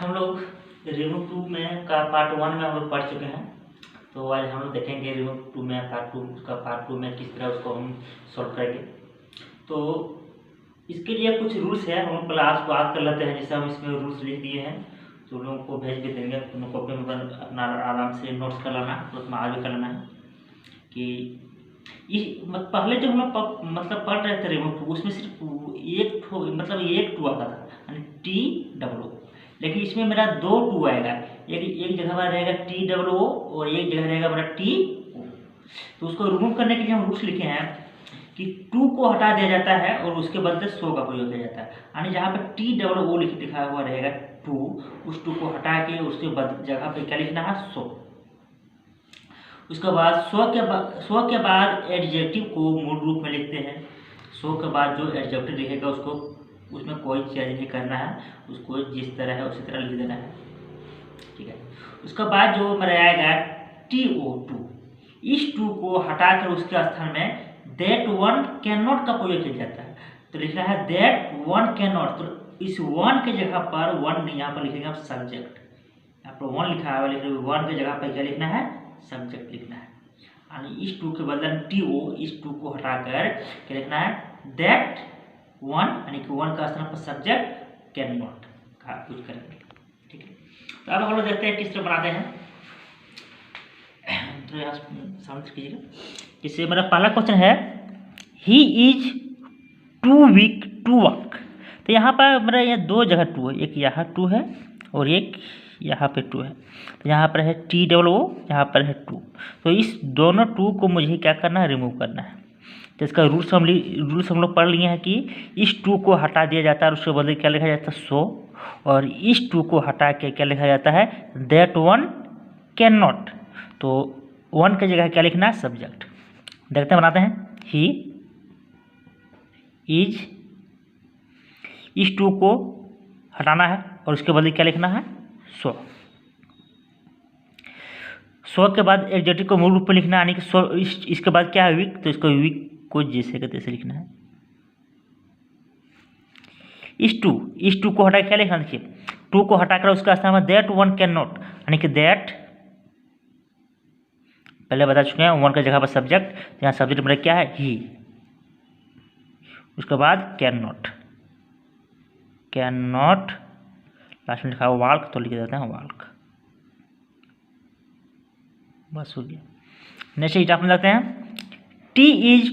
हम लोग remove to में का पार्ट 1 में हम लोग पढ़ चुके हैं। तो आज हम लोग देखेंगे रिमूव टू में पार्ट टू में किस तरह उसको हम सॉल्व करेंगे। तो इसके लिए कुछ रूल्स है, हम क्लास बात कर लेते हैं। जैसे हम इसमें रूल्स लिख दिए हैं तो लोगों को भेज भी देंगे, उन कॉपी में अपना आराम से नोट्स कर लेना है, तो उसमें आगे कर लेना है कि पहले जो हम लोग मतलब पढ़ रहे थे रिमूव टू, उसमें सिर्फ एक टू आता था, यानी TOO। लेकिन इसमें मेरा 2 टू आएगा, एक जगह पर रहेगा TOO और एक जगह रहेगा मेरा TO। तो उसको रिमूव करने के लिए हम रूल्स लिखे हैं कि 2 को हटा दिया जाता है और उसके बदले 100 का प्रयोग किया जाता है। यानी जहाँ पर TOO लिखा हुआ रहेगा 2, उस 2 को हटा के उसके जगह पे क्या लिखना है 100। उसके बाद 100 के बाद एडजेक्टिव को मूल रूप में लिखते हैं। 100 के बाद जो एडजेक्टिव लिखेगा उसको उसमें कोई चेंज नहीं करना है, उसको जिस तरह है उसी तरह लिख देना है, ठीक है। उसके बाद जो मेरा आएगा TO2, इस 2 को हटाकर उसके स्थान में that one cannot का प्रयोग किया जाता है। तो लिखना है that one cannot, तो इस 1 के जगह पर 1 यहाँ पर लिखेंगे आप सब्जेक्ट, यहाँ पर 1 लिखा है, लेकिन 1 के जगह पर क्या लिखना है सब्जेक्ट लिखना है। यानी इस 2 के बदले TO, इस 2 को हटाकर क्या लिखना है that one, यानी कि 1 का स्थान पर सब्जेक्ट कैन नॉट का यूज करेंगे, ठीक है। तो अब हम लोग देखते हैं किस तरह बनाते हैं। तो यहाँ समझ कीजिएगा। इससे मेरा पहला क्वेश्चन है he is too weak to walk. तो यहाँ पर मेरा ये 2 जगह 2 है, एक यहाँ 2 है और एक यहाँ पे 2 है। तो यहाँ पर है TOO, यहाँ पर है 2। तो इस दोनों 2 को मुझे क्या करना है रिमूव करना है। तो इसका रूल्स हम लोग पढ़ लिए हैं कि इस 2 को हटा दिया जाता है और उसके बदले क्या लिखा जाता है 100, और इस 2 को हटा के क्या लिखा जाता है that one कैन नॉट। तो 1 की जगह क्या लिखना है सब्जेक्ट। देखते हैं बनाते हैं। ही इज, इस 2 को हटाना है और उसके बदले क्या लिखना है 100। 100 के बाद एडजेक्टिव को मूल रूप में लिखना है, यानी कि 100 इसके बाद क्या है वीक, तो इसको वीक को जैसे का तैसे लिखना है। इस 2 को हटा के क्या लिखना, देखिए 2 को हटाकर उसका स्थान में that one कैन नॉट, यानी कि that पहले बता चुके हैं 1 की जगह पर सब्जेक्ट, यहाँ सब्जेक्ट मेरा क्या है ही। उसके बाद कैन नॉट लास्ट में लिखा हुआ वाल्क, तो लिख देते हैं वाल्क, बस हो गया। नेक्स्ट एग्जाम्पल लेते हैं। Tea is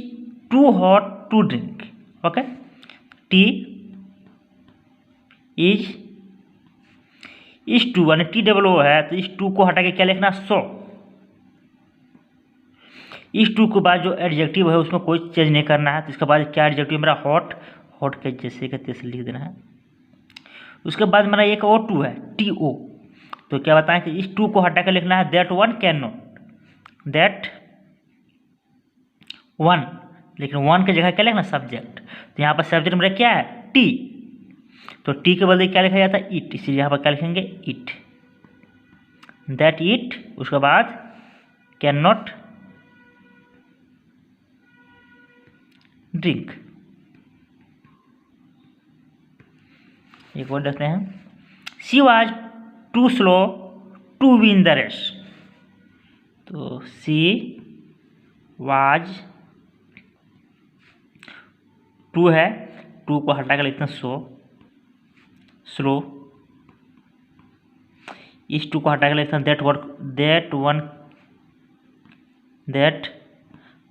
too hot to drink. Okay, tea is, is 2 यानी TOO है, तो इस 2 को हटा के क्या लिखना 100। इस 2 के बाद जो एडजेक्टिव है उसमें कोई चेंज नहीं करना है। तो इसके बाद क्या एडजेक्टिव मेरा हॉट के जैसे के तैसे लिख देना है। उसके बाद मेरा एक और 2 है TO, तो क्या बताएं कि इस 2 को हटा के लिखना है that one can not, that one, लेकिन 1 की जगह क्या लिखना सब्जेक्ट। तो यहाँ पर सब्जेक्ट मेरा क्या है T, तो T के बदले क्या लिखा जाता है इट, इसलिए यहाँ पर क्या लिखेंगे इट, that it। उसके बाद कैन नॉट ड्रिंक। एक और देखते हैं। She was too slow to win the race. तो शी वाज 2 है, 2 को हटा कर लिखते हैं स्लो। इस 2 को हटा कर लिखते हैं that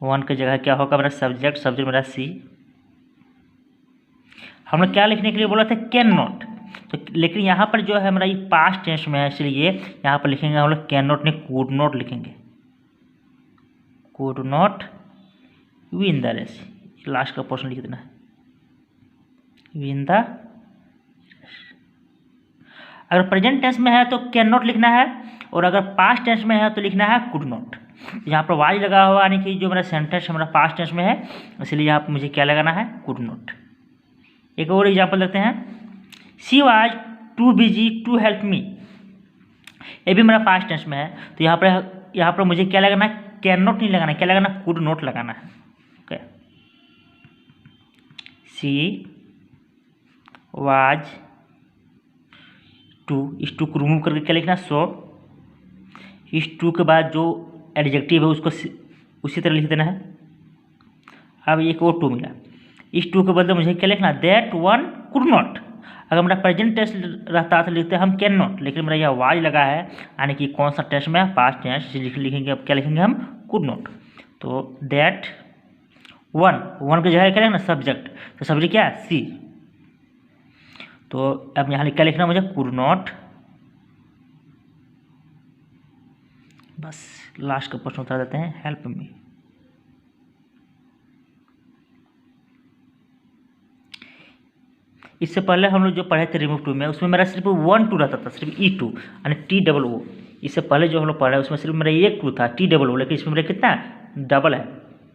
one की जगह क्या होगा मेरा सब्जेक्ट मेरा सी। हम लोग क्या लिखने के लिए बोला था कैन नॉट, तो लेकिन यहाँ पर जो है मेरा ये पास्ट टेंस में है, इसलिए यहाँ पर लिखेंगे हम लोग कैन नॉट नहीं कुड नॉट लिखेंगे, could not win the race. Last का पोर्शन लिख देना है विन द। अगर प्रेजेंट टेंस में है तो कैन नॉट लिखना है, और अगर पास्ट टेंस में है तो लिखना है कुड नॉट। यहाँ पर वाज लगा हुआ, यानी कि जो मेरा सेंटेंस है मेरा पास्ट टेंस में है, इसलिए यहाँ पर मुझे क्या लगाना है कुड नॉट। एक और एग्जाम्पल देते हैं। She was too busy to help me. ये भी मेरा पास्ट टेंस में है, तो यहाँ पर मुझे क्या लगाना है कैन नॉट नहीं लगाना, क्या लगाना कुड नॉट लगाना है। ओके, शी वाज इस टू को रिमूव करके क्या लिखना, सो। इस टू के बाद जो एडजेक्टिव है उसको उसी तरह लिख देना है। अब एक और टू मिला, इस टू के बदले मुझे क्या लिखना, दैट वन कुड नॉट। अगर मेरा प्रेजेंट टेंस रहता तो लिखते हम कैन नॉट, लेकिन मेरा यह वाज लगा है, यानी कि कौन सा टेंस में है, पास्ट टेंस, इसलिए लिखेंगे। अब क्या लिखेंगे हम, कुड नॉट। तो दैट वन की जगह क्या लिखना, सब्जेक्ट, तो सब्जेक्ट क्या है, सी। तो अब यहाँ क्या लिखना मुझे, कुड नॉट। बस लास्ट का प्रश्न उतार देते हैं, हेल्प मी। इससे पहले हम लोग जो पढ़े थे रिमूव टू में, उसमें मेरा सिर्फ 1 2 रहता था, सिर्फ E2 यानी TOO। इससे पहले जो हम लोग पढ़े उसमें सिर्फ मेरा एक 2 था, TOO, लेकिन इसमें मेरा कितना डबल है,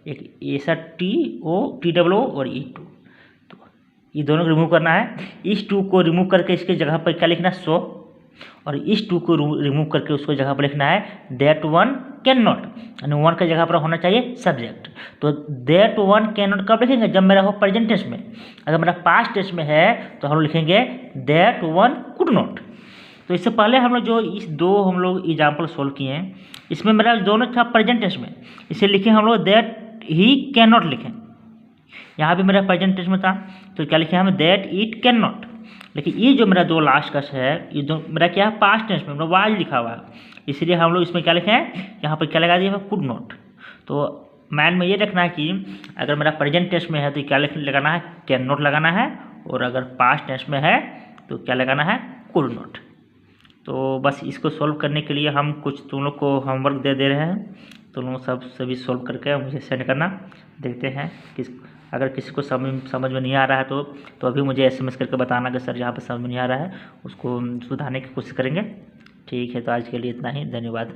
एक ऐसा TOO और E2। तो ये दोनों को रिमूव करना है। इस 2 को रिमूव करके इसके जगह पर क्या लिखना है, सो, और इस 2 को रिमूव करके उसको जगह पर लिखना है दैट वन कैन नॉट, यानी 1 की जगह पर होना चाहिए सब्जेक्ट। तो दैट वन कैन नॉट कब लिखेंगे, जब मेरा हो प्रेजेंट टेंस में। अगर मेरा पास्ट टेंस में है तो हम लोग लिखेंगे दैट वन कुड नॉट। तो इससे पहले हम लोग जो इस दो हम लोग एग्जाम्पल सोल्व किए हैं, इसमें मेरा दोनों था प्रेजेंट टेंस में, इसे लिखे हम लोग दैट ही कैन नॉट लिखें। यहाँ भी मेरा प्रेजेंट टेंस में था तो क्या लिखे हम, दैट इट कैन नॉट। लेकिन ये जो मेरा दो लास्ट का है, ये जो मेरा क्या है, पास्ट टेंस में मेरा वाज लिखा हुआ है, इसलिए हम लोग इसमें क्या लिखे हैं, यहाँ पर क्या लगा दिया है, कुड नॉट। तो माइंड में ये रखना है कि अगर मेरा प्रेजेंट टेंस में है तो क्या लगाना है, कैन नॉट लगाना है, और अगर पास्ट टेंस में है तो क्या लगाना है, कुड नॉट। तो बस इसको सॉल्व करने के लिए हम कुछ तुम लोग को होमवर्क दे रहे हैं, तुम लोग सभी सॉल्व करके मुझे सेंड करना। देखते हैं अगर किसी को समझ में नहीं आ रहा है तो अभी मुझे SMS करके बताना कि सर यहाँ पर समझ में नहीं आ रहा है, उसको सुधारने की कोशिश करेंगे। ठीक है, तो आज के लिए इतना ही, धन्यवाद।